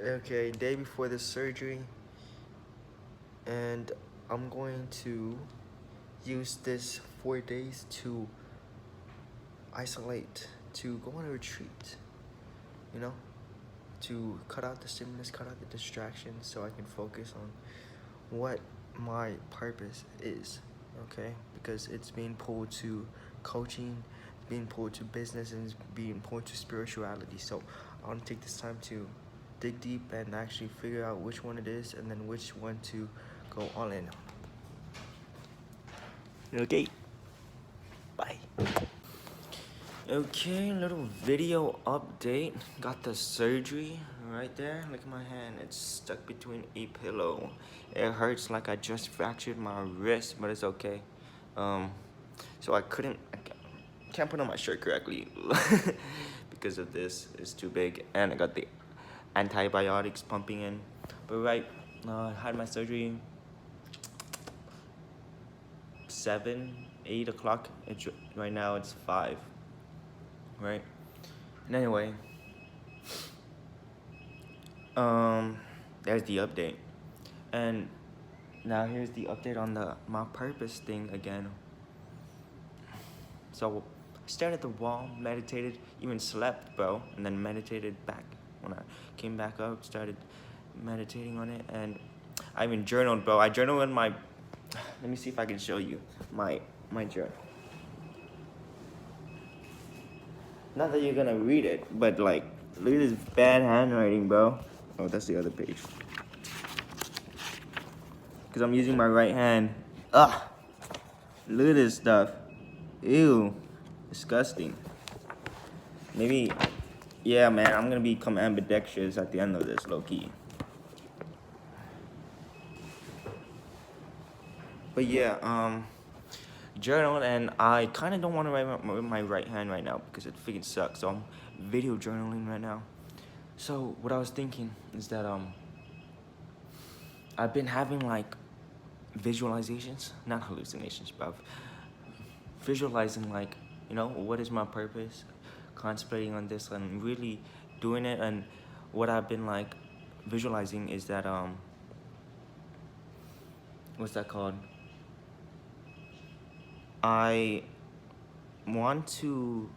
Okay, day before the surgery, and I'm going to use this 4 days to isolate, to go on a retreat, you know, to cut out the stimulus, cut out the distractions so I can focus on what my purpose is, okay? Because it's being pulled to coaching, being pulled to business, and it's being pulled to spirituality. So I want to take this time to dig deep and actually figure out which one it is and then which one to go all in on. Okay, bye. Okay, little video update. Got the surgery right there. Look at my hand. It's stuck between a pillow. It hurts like I just fractured my wrist, but it's okay. So I can't put on my shirt correctly because of this. It's too big, and I got the antibiotics pumping in. But I had my surgery 7, 8 o'clock. Right now it's 5. Right? And anyway, there's the update. And now here's the update on my purpose thing again. So I stared at the wall, meditated, even slept, bro, and then meditated back. When I came back up, started meditating on it, and I even journaled, bro. I journaled in my, let me see if I can show you my journal. Not that you're gonna read it, but like, look at this bad handwriting, bro. Oh, that's the other page. Because I'm using my right hand. Ugh! Look at this stuff. Ew. Disgusting. Maybe, yeah, man, I'm gonna become ambidextrous at the end of this, low-key. But yeah, journal, and I kind of don't want to write with my right hand right now because it freaking sucks. So I'm video journaling right now. So what I was thinking is that I've been having like visualizations, not hallucinations, but visualizing like, you know, what is my purpose, concentrating on this and really doing it. And what I've been like visualizing is that what's that called? I want to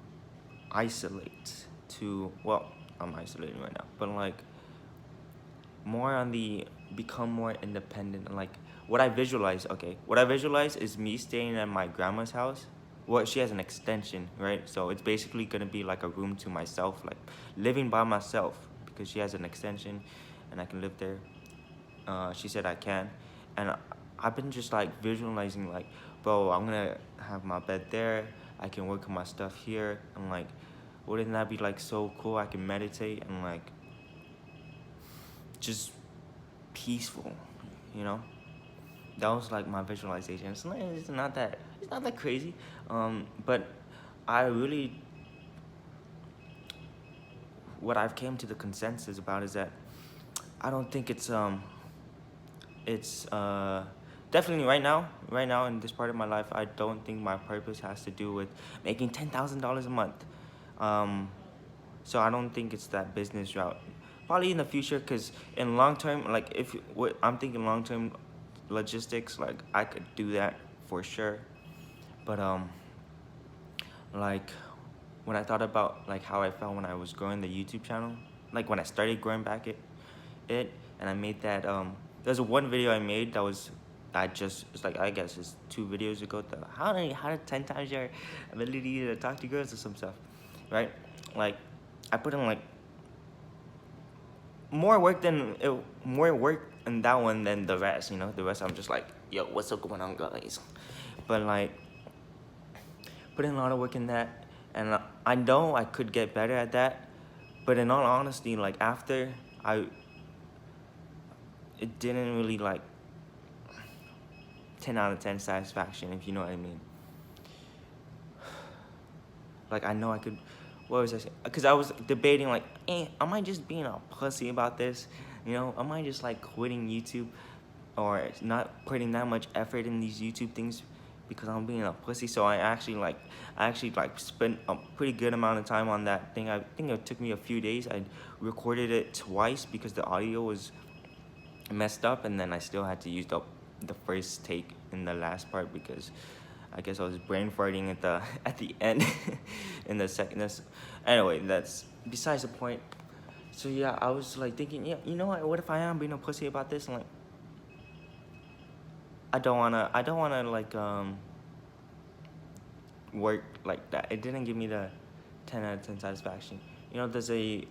isolate to, well, I'm isolating right now, but like more on the become more independent. And like what I visualize is me staying at my grandma's house. Well, she has an extension, right? So it's basically gonna be like a room to myself, like living by myself because she has an extension and I can live there. She said I can. And I've been just like visualizing like, bro, I'm gonna have my bed there, I can work on my stuff here, and like, wouldn't that be like so cool? I can meditate and like just peaceful, you know? That was like my visualization. It's not that crazy, but I really, what I've came to the consensus about is that I don't think it's definitely right now in this part of my life, I don't think my purpose has to do with making $10,000 a month. So I don't think it's that business route. Probably in the future, because in long term, like what I'm thinking long term logistics, like I could do that for sure. But like when I thought about like how I felt when I was growing the YouTube channel, like when I started growing back it, and I made that there's one video I made that was it's like, I guess it's 2 videos ago, how to 10 times your ability to talk to girls or some stuff, right? Like I put in like more work in that one than the rest, you know. The rest I'm just like, yo, what's up going on, guys? But like put in a lot of work in that, and I know I could get better at that, but in all honesty, like after it didn't really like 10 out of 10 satisfaction, if you know what I mean. Like I know I could, what was I saying? Because I was debating like, am I just being a pussy about this? You know, am I just like quitting YouTube or not putting that much effort in these YouTube things because I'm being a pussy. So I actually spent a pretty good amount of time on that thing. I think it took me a few days. I recorded it twice because the audio was messed up, and then I still had to use the first take in the last part because I guess I was brain farting at the at the end in the second. Anyway, that's besides the point. So yeah, I was like thinking, yeah, you know what if I am being a pussy about this? And like, I don't wanna like work like that. It didn't give me the 10 out of 10 satisfaction. You know, there's a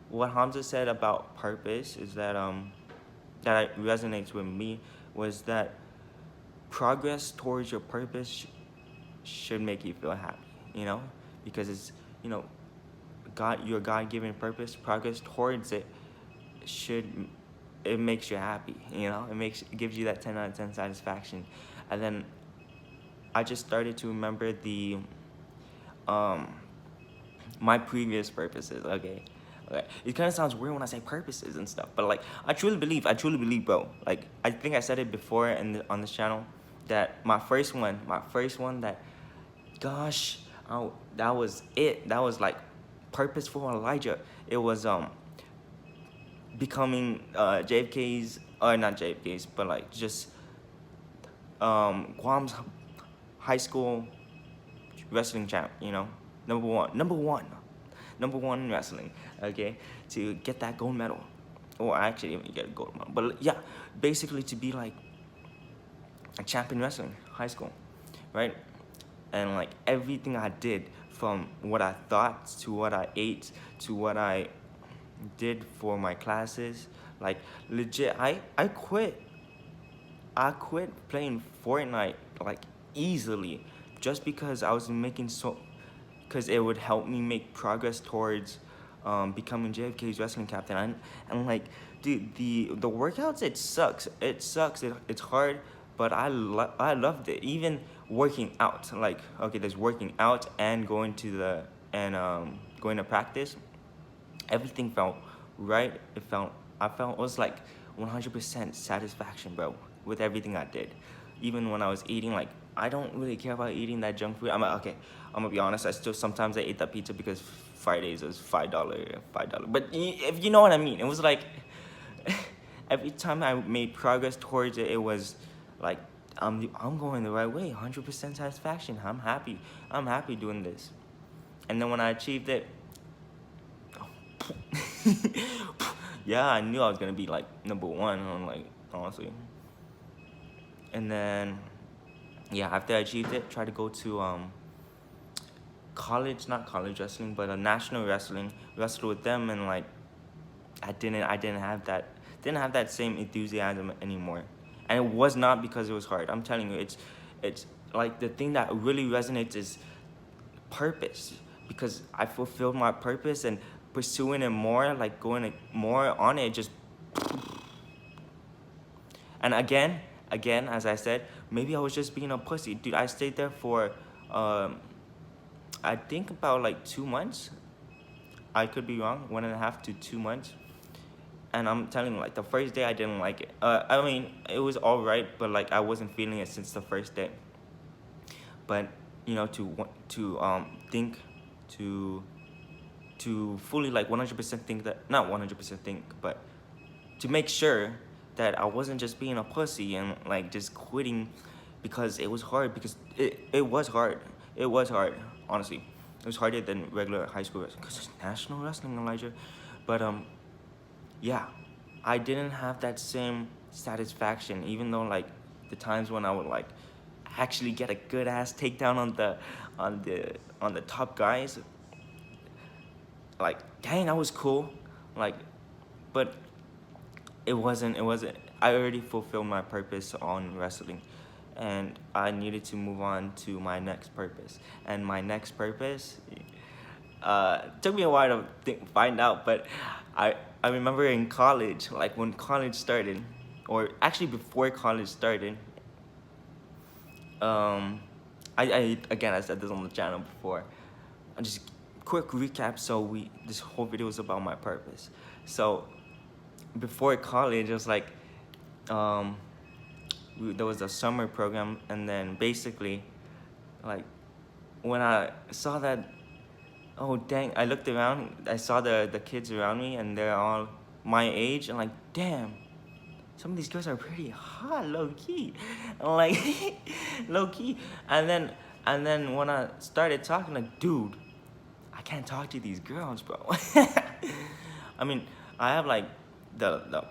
what Hamza said about purpose is that resonates with me was that progress towards your purpose should make you feel happy. You know, because it's you know your God-given purpose, progress towards it should it makes you happy. You know, it gives you that 10 out of 10 satisfaction, and then I just started to remember the um my previous purposes. Okay. Okay. It kind of sounds weird when I say purposes and stuff, but like I truly believe, bro. Like I think I said it before on this channel that my first one that, gosh, oh, that was it. That was like purposeful Elijah. It was becoming JFK's or not JFK's, but like just Guam's high school wrestling champ. You know, number one in wrestling. Okay, to get that gold medal, or I actually didn't even get a gold medal, but yeah, basically to be like a champ in wrestling, high school, right? And like everything I did, from what I thought to what I ate to what I did for my classes, like legit, I quit playing Fortnite like easily, just because I was making because it would help me make progress towards becoming JFK's wrestling captain. And like, dude, the workouts, it's hard, but I loved it. Even working out, like, okay, there's working out and going to practice. Everything felt right. I felt it was like 100% satisfaction, bro, with everything I did. Even when I was eating, like, I don't really care about eating that junk food. Okay, I'm gonna be honest. Sometimes I ate that pizza because Fridays was $5. But if you know what I mean, it was like every time I made progress towards it, it was like I'm going the right way. 100% satisfaction. I'm happy doing this. And then when I achieved it, yeah, I knew I was gonna be like number one. I'm like, honestly. And then, yeah, after I achieved it, tried to go to college, not college wrestling, but a national wrestling, wrestle with them, and like I didn't have that same enthusiasm anymore. And it was not because it was hard. I'm telling you, it's like the thing that really resonates is purpose, because I fulfilled my purpose and pursuing it more, like going more on it, just. And again, as I said, maybe I was just being a pussy, dude. I stayed there for, I think about like 2 months. I could be wrong, 1.5 to 2 months. And I'm telling you, like the first day I didn't like it. I mean, it was all right, but like I wasn't feeling it since the first day. But you know, think to fully like 100% think that, not 100% think, but to make sure that I wasn't just being a pussy and like just quitting because it was hard, because it was hard. It was hard, honestly. It was harder than regular high school wrestling because it's national wrestling, Elijah. But yeah, I didn't have that same satisfaction, even though like the times when I would like actually get a good ass takedown on the top guys, like, dang, that was cool. Like, but it wasn't I already fulfilled my purpose on wrestling, and I needed to move on to my next purpose. And my next purpose took me a while to find out, but I remember in college, like when college started, or actually before college started, I again, I said this on the channel before. I just quick recap. So this whole video is about my purpose. So before college, it was like, there was a summer program, and then basically, like, when I saw that, oh dang, I looked around, I saw the kids around me, and they're all my age, and like, damn, some of these girls are pretty hot, low key, and like, low key, and then when I started talking, like, dude, I can't talk to these girls, bro. I mean, I have like the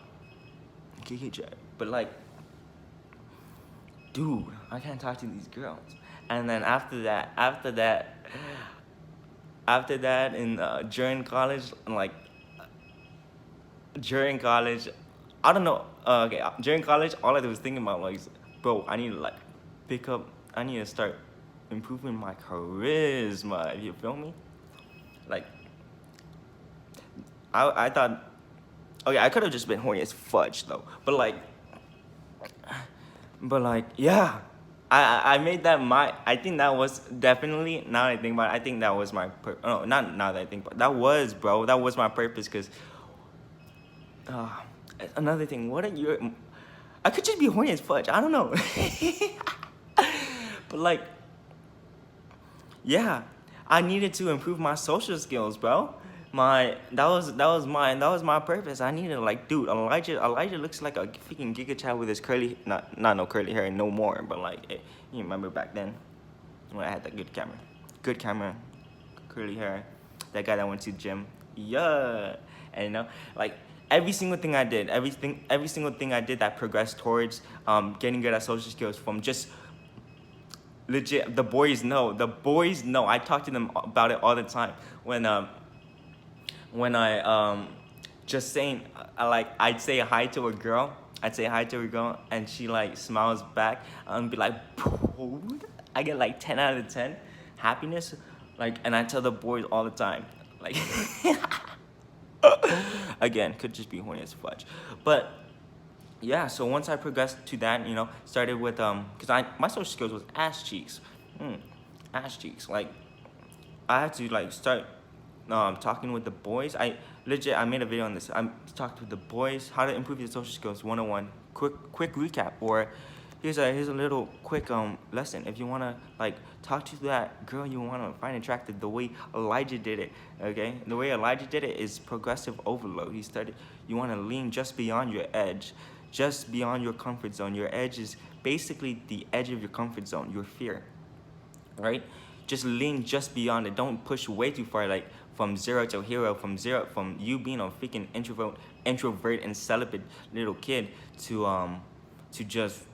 Kiki check, but like, dude, I can't talk to these girls. And then after that, in during college, like during college, I don't know. Okay, during college, all I was thinking about was, bro, I need to like pick up. I need to start improving my charisma. You feel me? Like, I thought, okay, I could have just been horny as fudge though, but like, yeah, I made that my. I think that was definitely, now that I think about it, I think that was my oh, not now that I think about it, that was, bro, that was my purpose, because uh, another thing, what are your, I could just be horny as fudge, I don't know. But like, yeah, I needed to improve my social skills, bro. That was my purpose. I needed, like, dude, Elijah looks like a freaking Giga Chad with his curly, not no curly hair no more, but like, you remember back then when I had that good camera, curly hair, that guy that went to the gym, yeah, and like, every single thing I did, every single thing I did that progressed towards getting good at social skills, from just legit, the boys know, I talk to them about it all the time, when I just saying, I'd say hi to a girl, and she like smiles back, and be like, I get like 10 out of 10 happiness, like, and I tell the boys all the time, like, again, could just be horny as fudge, but yeah. So once I progressed to that, started with because my social skills was ass cheeks, ass cheeks, like, I had to like start talking with the boys. I made a video on this. I talked with the boys how to improve your social skills 101. Quick recap, or here's a little quick lesson. If you wanna like talk to that girl you wanna find attractive, the way Elijah did it, okay? The way Elijah did it is progressive overload. You wanna lean just beyond your edge, just beyond your comfort zone. Your edge is basically the edge of your comfort zone, your fear, right? Just lean just beyond it. Don't push way too far, like from zero to hero, from you being a freaking introvert and celibate little kid to just,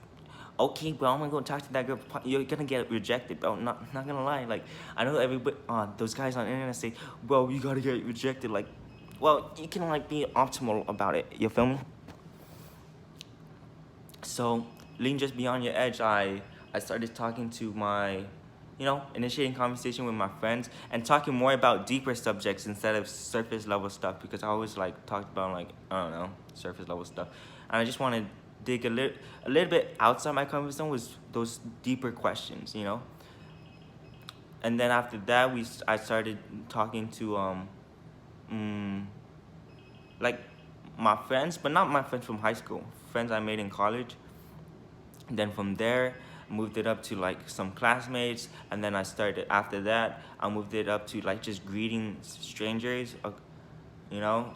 okay, bro, I'm gonna go talk to that girl. You're gonna get rejected, bro. Not gonna lie. Like, I know everybody, those guys on the internet say, bro, you gotta get rejected. Like, well, you can like be optimal about it. You feel me? So lean just beyond your edge. I started talking to my, initiating conversation with my friends, and talking more about deeper subjects instead of surface level stuff, because I always like talked about, like, I don't know, surface level stuff, and I just want to dig a little bit outside my comfort zone with those deeper questions, And then after that, I started talking to like, my friends, but not my friends from high school, friends I made in college. And then from there, moved it up to like some classmates, and then after that, I moved it up to like just greeting strangers,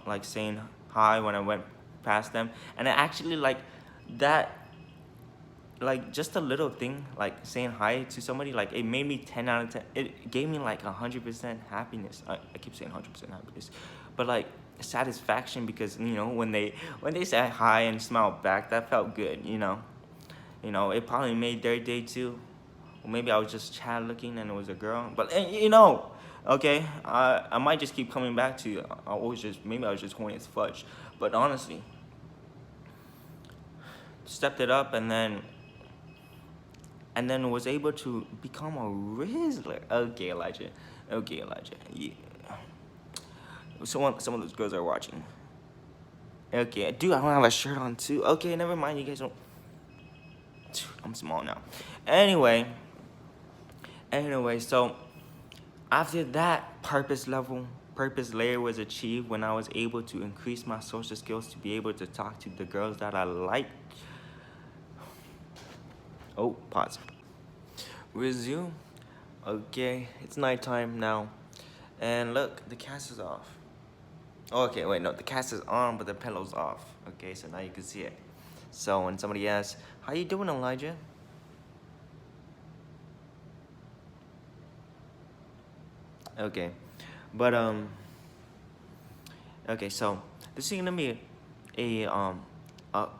like saying hi when I went past them. And I actually like that, like, just a little thing, like saying hi to somebody, like, it made me 10 out of 10. It gave me like 100% happiness. I keep saying 100% happiness, but like satisfaction, because when they say hi and smile back, that felt good. It probably made their day too. Or maybe I was just Chad looking and it was a girl, but okay, I might just keep coming back to you. Maybe I was just horny as fudge, but honestly, stepped it up, and then was able to become a Rizzler. Okay, Elijah. Yeah. Some of those girls are watching. Okay, dude, I don't have a shirt on too. Okay, never mind. You guys don't. I'm small now. Anyway, so after that purpose layer was achieved, when I was able to increase my social skills to be able to talk to the girls that I like. Oh, pause. Resume. Okay, it's nighttime now. And look, the cast is off. Oh, okay, wait, no, the cast is on, but the pillow's off. Okay, so now you can see it. So when somebody asks, how you doing, Elijah? Okay, but okay, so this is gonna be a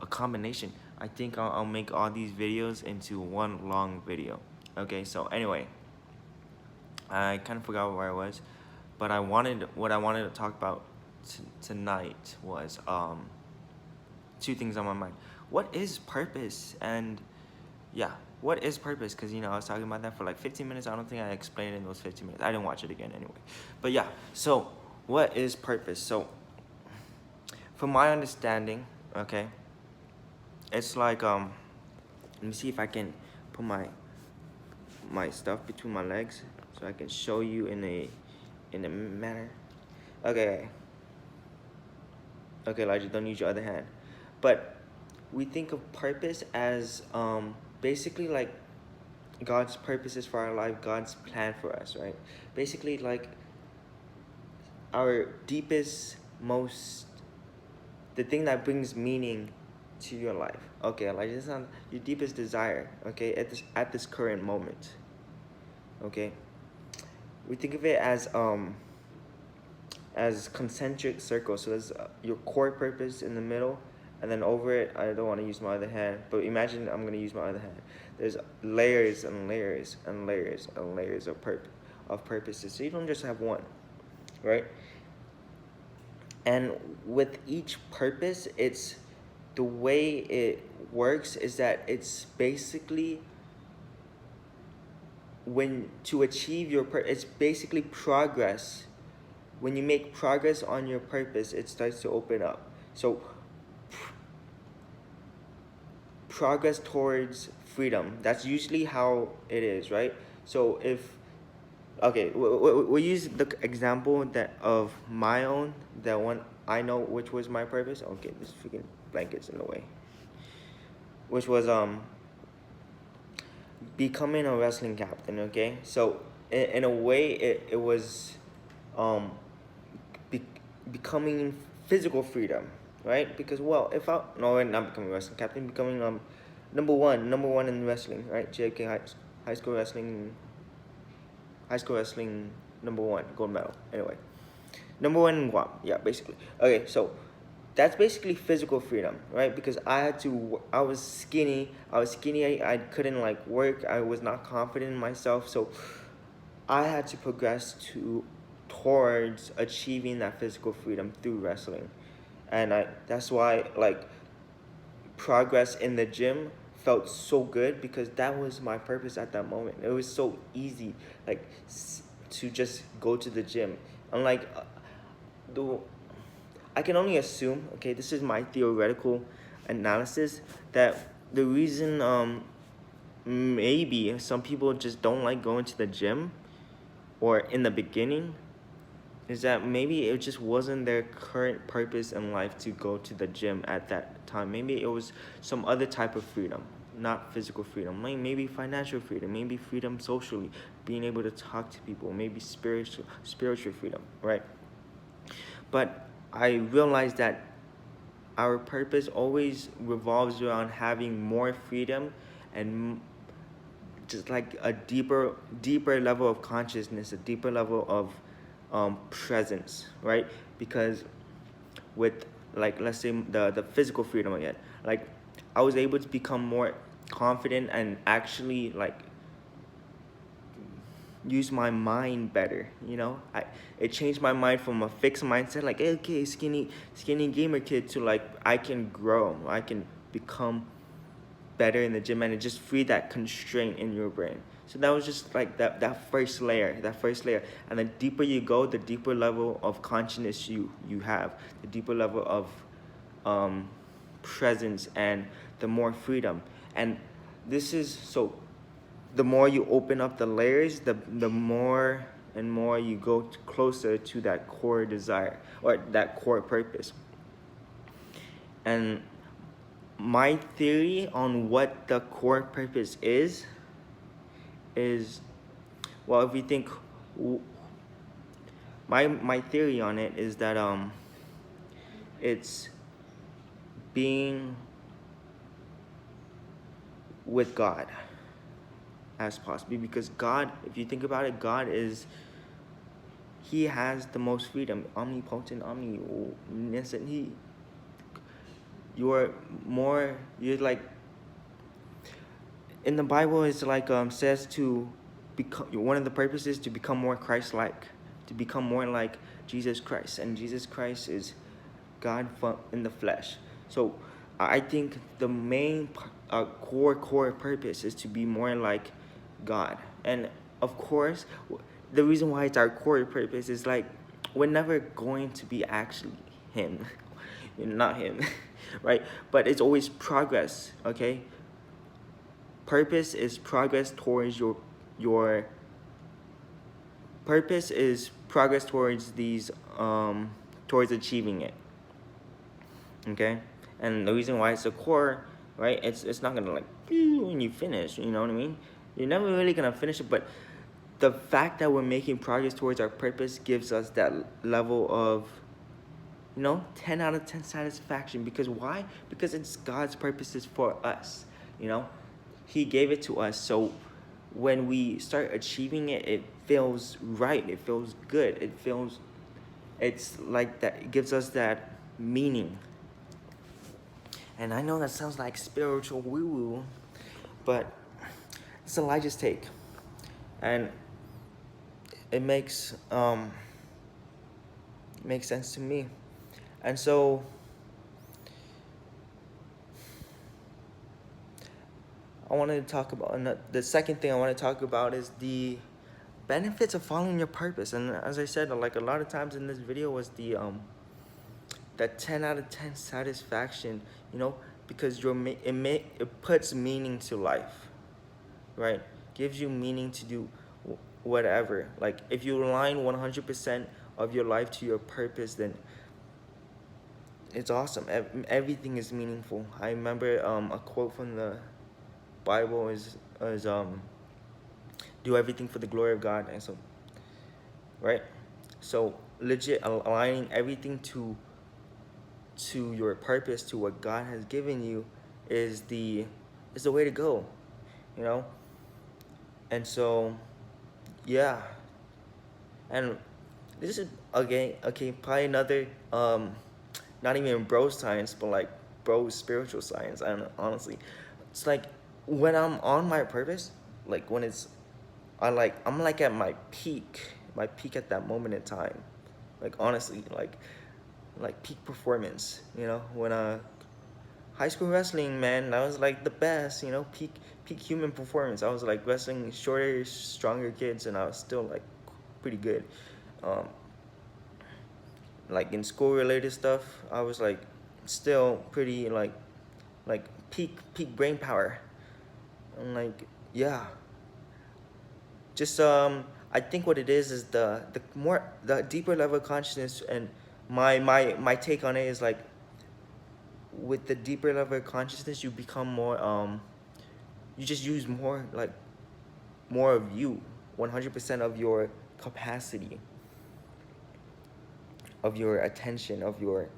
combination. I think I'll make all these videos into one long video. Okay, so anyway, I kind of forgot where I was, but what I wanted to talk about tonight was two things on my mind. What is purpose? And yeah, what is purpose? Because I was talking about that for like 15 minutes. I don't think I explained it in those 15 minutes. I didn't watch it again anyway. But yeah, so what is purpose? So from my understanding, okay, it's like let me see if I can put my stuff between my legs so I can show you in a manner. Okay. Okay, Elijah, don't use your other hand. But we think of purpose as basically like God's purposes for our life, God's plan for us, right? Basically like our deepest, the thing that brings meaning to your life. Okay, Elijah, it's not your deepest desire, okay, at this current moment. Okay? We think of it as concentric circles. So there's your core purpose in the middle, and then over it, I don't want to use my other hand, but imagine I'm going to use my other hand. There's layers and layers and layers and layers of purposes. So you don't just have one, right? And with each purpose, it's the way it works is that it's basically when to achieve your it's basically progress. When you make progress on your purpose, it starts to open up. So progress towards freedom, that's usually how it is, right? So if okay, we use the example that of my own, that one I know which was my purpose. Okay, this freaking blanket's in the way. Which was becoming a wrestling captain. Okay, so in a way it was becoming physical freedom, right? Because well, if I no, not becoming a wrestling captain, becoming number one in wrestling, right? JFK high school wrestling, number one, gold medal. Anyway, number one in Guam, yeah, basically. Okay, so that's basically physical freedom, right? Because I was skinny, I couldn't like work, I was not confident in myself, so I had to progress towards achieving that physical freedom through wrestling. And that's why like progress in the gym felt so good, because that was my purpose at that moment. It was so easy like to just go to the gym. Unlike the I can only assume, okay, this is my theoretical analysis, that the reason maybe some people just don't like going to the gym, or in the beginning, is that maybe it just wasn't their current purpose in life to go to the gym at that time. Maybe it was some other type of freedom, not physical freedom. Like maybe financial freedom, maybe freedom socially, being able to talk to people, maybe spiritual freedom, right? But I realized that our purpose always revolves around having more freedom and just like a deeper level of consciousness, a deeper level of presence, right? Because with like let's say the physical freedom again, like I was able to become more confident and actually like use my mind better. It changed my mind from a fixed mindset like, okay, skinny gamer kid, to like I can grow, I can become better in the gym, and it just freed that constraint in your brain. So that was just like that first layer. And the deeper you go, the deeper level of consciousness you have, the deeper level of presence, and the more freedom. And this is so the more you open up the layers, the more and more you go closer to that core desire, or that core purpose. And my theory on what the core purpose is, well, if you think, my theory on it is that it's being with God as possible, because God, if you think about it, God is, he has the most freedom, omnipotent, omniscient. You're like, in the Bible, it's like says to become, one of the purposes to become more Christ-like, to become more like Jesus Christ, and Jesus Christ is God in the flesh. So I think the main core purpose is to be more like God. And of course, the reason why it's our core purpose is like, we're never going to be actually him. Not him. Right? But it's always progress. Okay, purpose is progress towards your purpose is progress towards these towards achieving it. Okay, and the reason why it's a core, right, it's not gonna like when you finish, you know what I mean, you're never really gonna finish it, but the fact that we're making progress towards our purpose gives us that level of, 10 out of 10 satisfaction. Because why? Because it's God's purposes for us. He gave it to us, so when we start achieving it, it feels right, it feels good, it's like that, it gives us that meaning. And I know that sounds like spiritual woo-woo, but it's Elijah's take, and it makes sense to me. And so I wanted to talk about, the second thing I want to talk about is the benefits of following your purpose. And as I said, like a lot of times in this video, was that 10 out of 10 satisfaction, because it puts meaning to life, right? Gives you meaning to do whatever. Like, if you align 100% of your life to your purpose, then it's awesome. Everything is meaningful. I remember a quote from the Bible is do everything for the glory of God. And so, right? So legit aligning everything to your purpose, to what God has given you, is the way to go, And so, yeah. And this is okay, probably another not even bro science, but like bro spiritual science. I don't know, honestly. It's like, when I'm on my purpose, like when I'm like at my peak at that moment in time. Like, honestly, like peak performance, when high school wrestling, man, that was like the best, peak human performance. I was like wrestling shorter, stronger kids, and I was still like pretty good. Like in school related stuff, I was like still pretty like peak brain power. And like, yeah, just I think what it is the deeper level of consciousness. And my take on it is like, with the deeper level of consciousness, you become more you just use more of you, 100% of your capacity, of your attention, of your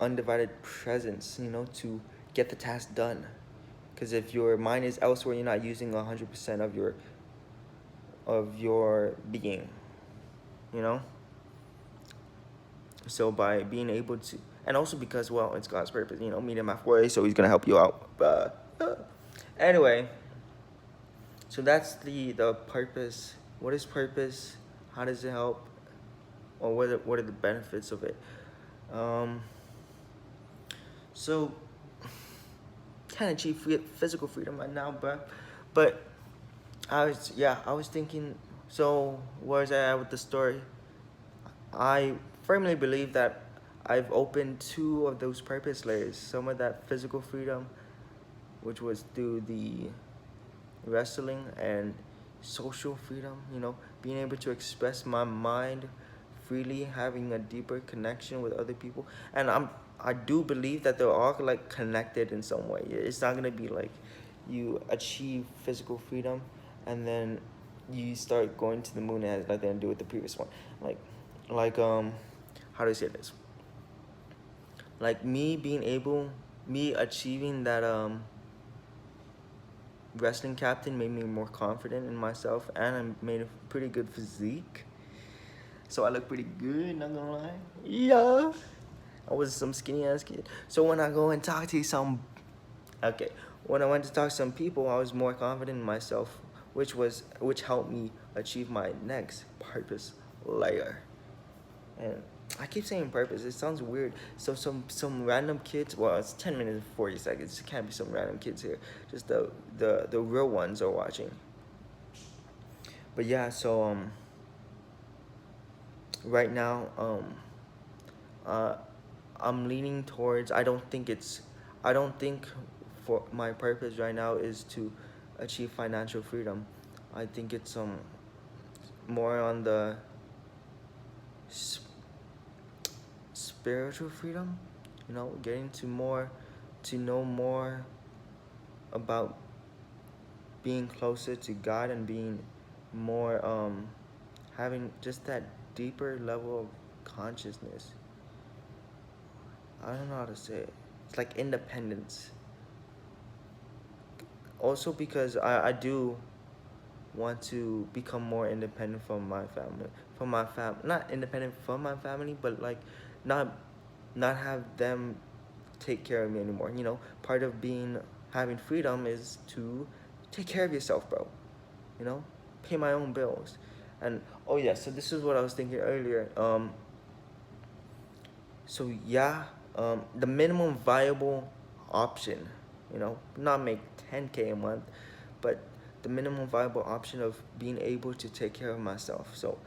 undivided presence, to get the task done. Because if your mind is elsewhere, you're not using 100% of your being, So by being able to, and also because, well, it's God's purpose, meet him halfway, so he's gonna help you out. Anyway, so that's the purpose. What is purpose? How does it help? Or what are the benefits of it? So can't achieve physical freedom right now, but I was thinking. So where's I at with the story? I firmly believe that I've opened 2 of those purpose layers. Some of that physical freedom, which was through the wrestling, and social freedom, being able to express my mind freely, having a deeper connection with other people. And I do believe that they're all like connected in some way. It's not gonna be like you achieve physical freedom and then you start going to the moon and it has nothing to do with the previous one. Like how do I say this? Like me achieving that wrestling captain made me more confident in myself, and I made a pretty good physique. So I look pretty good, not gonna lie. Yeah. I was some skinny ass kid. So when I go and talk to okay, when I went to talk to some people, I was more confident in myself, which helped me achieve my next purpose layer. And I keep saying purpose. It sounds weird. So some random kids. Well, it's 10 minutes and 40 seconds. It can't be some random kids here. Just the real ones are watching. But yeah. So right now uh, I'm leaning towards. I don't think for my purpose right now is to achieve financial freedom. I think it's more on the spiritual freedom, getting to know more about being closer to God and being more having just that deeper level of consciousness. I don't know how to say it. It's like independence. Also because I do want to become more independent from my family. Not independent from my family, but like not have them take care of me anymore. Part of having freedom is to take care of yourself, bro. Pay my own bills. And oh yeah, so this is what I was thinking earlier. So yeah, the minimum viable option, not make 10K a month, but the minimum viable option of being able to take care of myself. So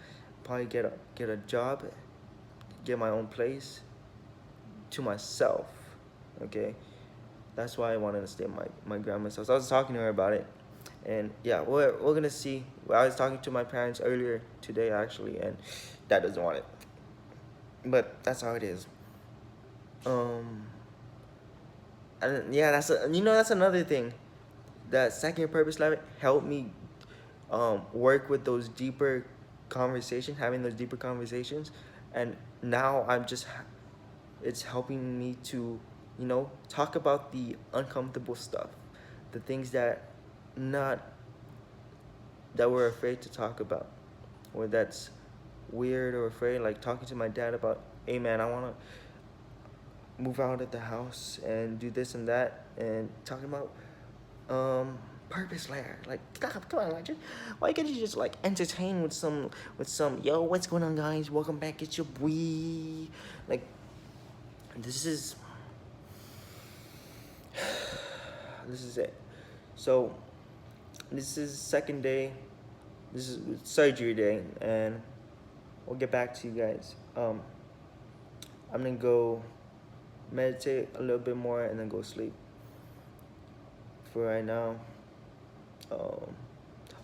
probably get a job, get my own place to myself. Okay, that's why I wanted to stay at my grandma's house. I was talking to her about it, and yeah, we're gonna see. I was talking to my parents earlier today actually, and Dad doesn't want it, but that's how it is. Um, and yeah, that's another thing. That second purpose lab helped me work with those deeper having those deeper conversations, and now it's helping me to, talk about the uncomfortable stuff, the things not that we're afraid to talk about, or that's weird or afraid, like talking to my dad about, hey man, I wanna move out of the house and do this and that, and talking about purpose layer. Like, come on, like, why can't you just like entertain with some yo, what's going on, guys? Welcome back. It's your boy. Like, this is it. So this is second day. This is surgery day, and we'll get back to you guys. I'm gonna go meditate a little bit more and then go sleep. For right now.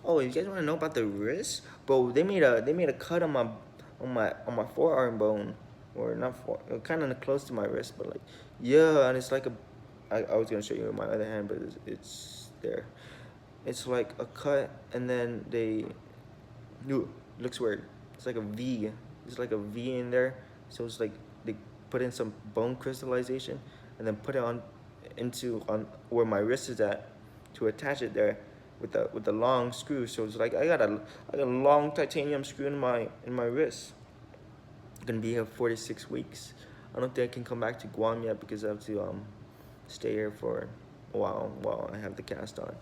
Oh, you guys want to know about the wrist, bro? They made a cut on my forearm bone, or not kind of close to my wrist, but like, yeah, and it's like I was gonna show you my other hand, but it's there. It's like a cut, and then looks weird. It's like a V. It's like a V in there, so it's like they put in some bone crystallization, and then put it on where my wrist is at, to attach it there with the long screw. So it's like I got a long titanium screw in my wrist. I'm gonna be here 46 weeks. I don't think I can come back to Guam yet because I have to stay here for a while I have the cast on.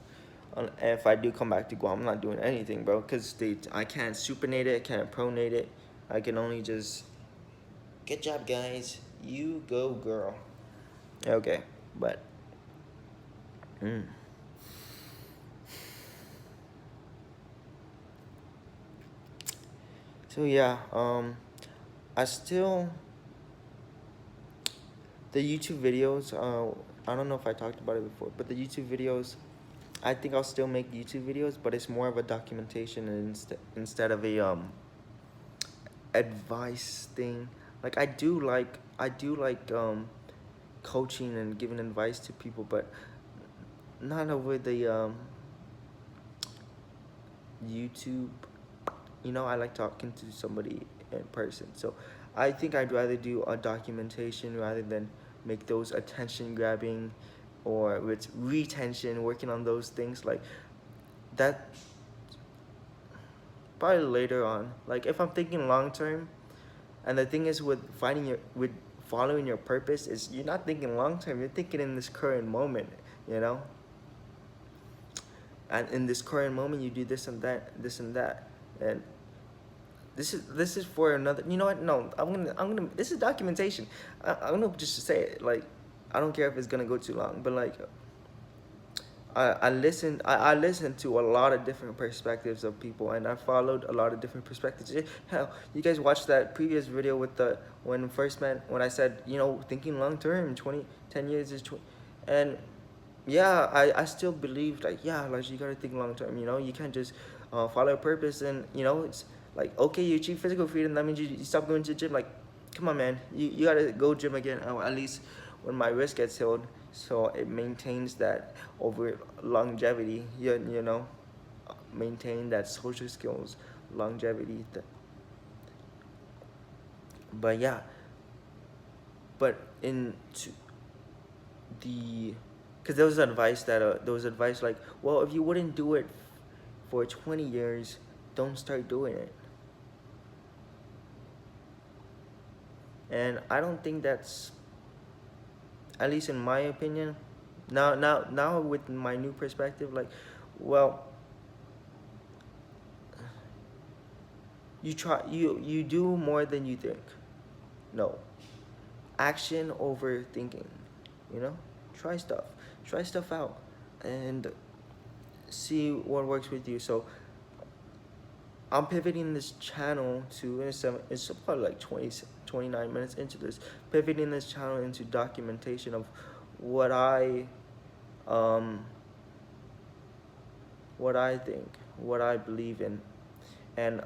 And if I do come back to Guam, I'm not doing anything, bro, because I can't supinate it, I can't pronate it. I can only just, good job, guys. You go, girl. Okay, but so yeah, I still, the YouTube videos, I don't know if I talked about it before, but the YouTube videos, I think I'll still make YouTube videos, but it's more of a documentation instead of a advice thing. Like I do like coaching and giving advice to people, but not over the YouTube. You know, I like talking to somebody in person. So I think I'd rather do a documentation rather than make those attention grabbing or with retention, working on those things like that. Probably later on, like if I'm thinking long term, and the thing is with following your purpose is you're not thinking long term, you're thinking in this current moment, you know. And in this current moment you do this and that, and this is for another. You know what? No, I'm gonna. This is documentation. I'm gonna just say it. Like, I don't care if it's gonna go too long, but like, I listened to a lot of different perspectives of people, and I followed a lot of different perspectives. Hell, you guys watched that previous video with the when I said, you know, thinking long term, 10 years is 20, and yeah, I still believe like, yeah, like you gotta think long term. You know, you can't just follow a purpose and, you know, it's like, okay, you achieve physical freedom, that means you stop going to the gym. Like, come on, man, you gotta go gym again, or at least when my wrist gets healed, so it maintains that over longevity. You know, maintain that social skills, longevity. But yeah, but in the because there was advice like, well, if you wouldn't do it for 20 years, don't start doing it. And I don't think that's, at least in my opinion, now with my new perspective, like, well, you do more than you think. No, action over thinking. You know, try stuff out, and see what works with you. So I'm pivoting this channel to, it's probably like 29 minutes into this, pivoting this channel into documentation of what um I think, what I believe in. And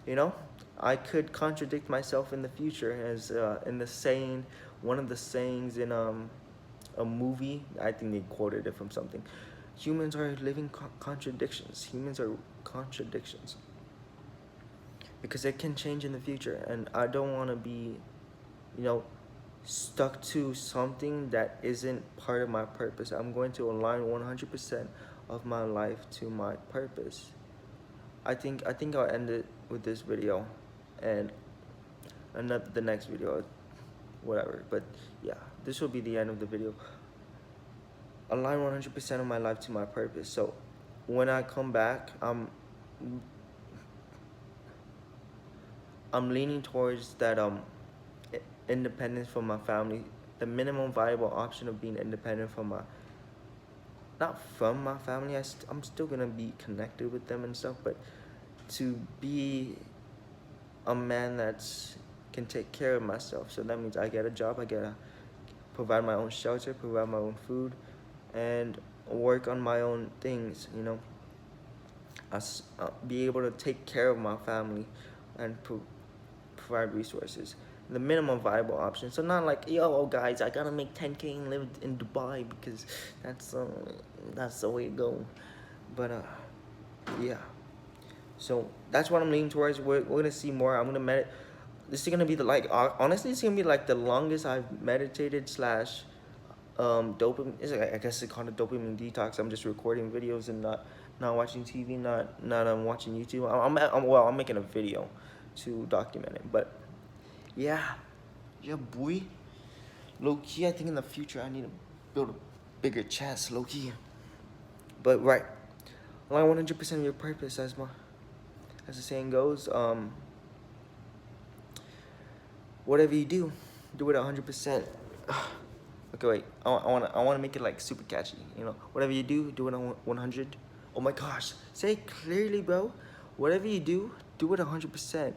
you know, I could contradict myself in the future, as in the saying, one of the sayings in a movie, I think they quoted it from something. Humans are living contradictions. Humans are contradictions. Because it can change in the future, and I don't want to be, you know, stuck to something that isn't part of my purpose. I'm going to align 100% of my life to my purpose. I think I'll end it with this video, and not the next video, whatever. But yeah, this will be the end of the video. Align 100% of my life to my purpose. So when I come back, I'm leaning towards that independence from my family, the minimum viable option of being independent from my, not from my family. I'm still gonna be connected with them and stuff, but to be a man that's can take care of myself. So that means I get a job, I gotta provide my own shelter, provide my own food, and work on my own things. You know, be able to take care of my family and provide resources. The minimum viable option. So not like, yo, guys, I gotta make 10K and live in Dubai because that's the way to go. But yeah. So that's what I'm leaning towards. We're gonna see more. I'm gonna meditate. This is gonna be honestly, it's gonna be like the longest I've meditated slash dopamine. I guess it's called a dopamine detox. I'm just recording videos and not watching TV, not watching YouTube. I'm making a video to document it. But yeah, boy. Low key, I think in the future I need to build a bigger chest, low key. But right, align 100% of your purpose, as the saying goes. Whatever you do it 100%. Okay, wait. I wanna make it like super catchy. You know, whatever you do it on 100. Oh my gosh, say it clearly, bro. Whatever you do it 100%.